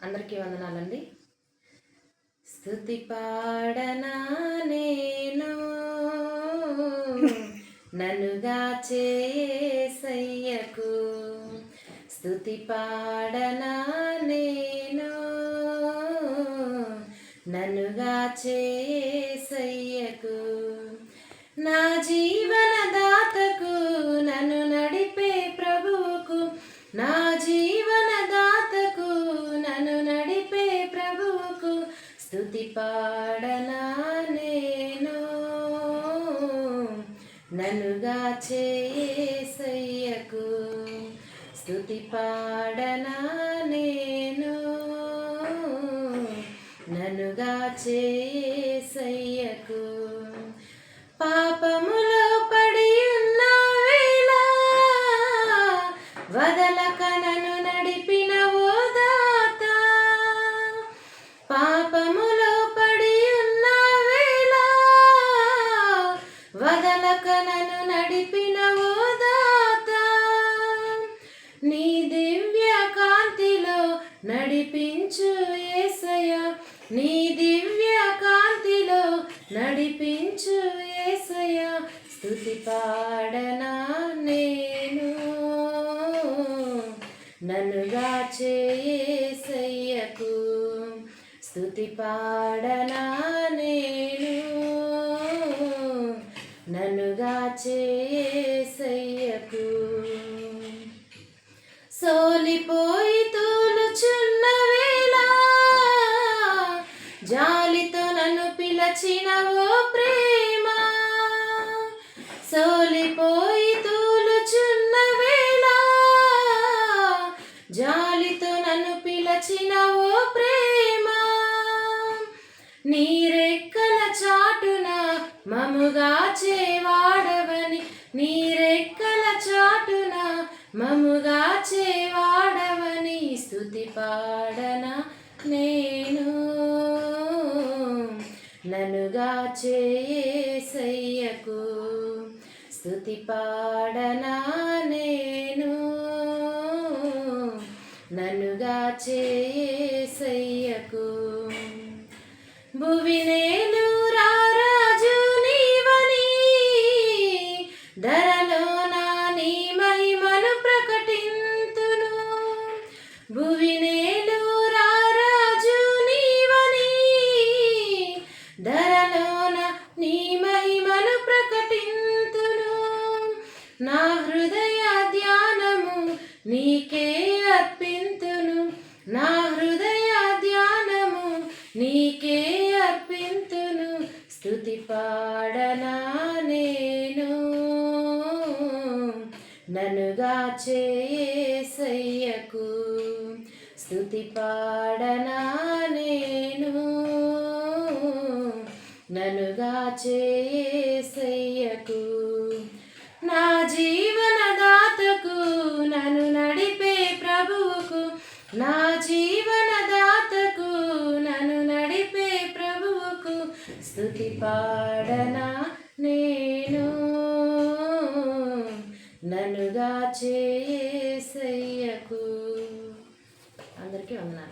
అందరికీ వందనాలండి. స్తుతి పాడనా నేను నన్నుగాచే యేసయ్యకు, స్తుతి పాడనా నేను నన్నుగాచే యేసయ్యకు, నా జీవన దాతకు నన్ను నడిపే ప్రభువుకు, నా జీవన దాతకు నన్ను నడిపే ప్రభువుకు స్తుతి పాడనా నేను నన్నుగాచే యేసయ్యకు, స్తుతి పాడనా నేను నన్నుగాచే యేసయ్యకు. పాపములో పడి ఉన్న వేళ వదలక నన్ను నడిపిన ఓ దాత, పాపములో పడి ఉన్న వేళ వదలక నన్ను నడిపిన ఓ దాత, నీ దివ్య కాంతిలో నడిపించు యేసయ్యా, నీ దివ్య కాంతిలో నడిపించు యేసయ్యా, స్తుతి పాడనా నేను నన్నుగాచే యేసయ్యకు, స్తుతి పాడనా నేను నన్నుగాచే యేసయ్యకు. సోలిపోయి తూలుచున్న వేళ జాలితో నన్ను పిలచిన ఓ ప్రేమ, సోలిపోయి తూలుచున్న వేళ జాలితో నన్ను పిలచిన ఓ ప్రేమ, నీ రెక్కల చాటున మముగాచే వాడవని, నీ రెక్కల చాటున మముగాచే వాడవని స్తుతి పాడనా నేను నన్నుగాచే యేసయ్యకు, స్తుతి పాడనా నేను నన్నుగాచే యేసయ్యకు. భువినేలు రారాజు నీవని ధరలోన నీ మహిమను ప్రకటింతును, భువినేలు రారాజు నీవని ధరలోన నీ మహిమను ప్రకటింతును, నా హృదయ ధ్యానము నీకే అర్పింతును, నా హృదయ ధ్యానము నీకే అర్పింతును, స్తుతి పాడనా నేను నన్నుగాచే యేసయ్యకు, స్తుతి పాడనా నేను నన్నుగాచే యేసయ్యకు, నా జీవన దాతకు నన్ను నడిపే ప్రభువుకు, నా జీవన దాతకు నన్ను నడిపే ప్రభువుకు స్తుతి పాడనా నేను నన్నుగాచే యేసయ్యకు. అందరికీ వందనాలు.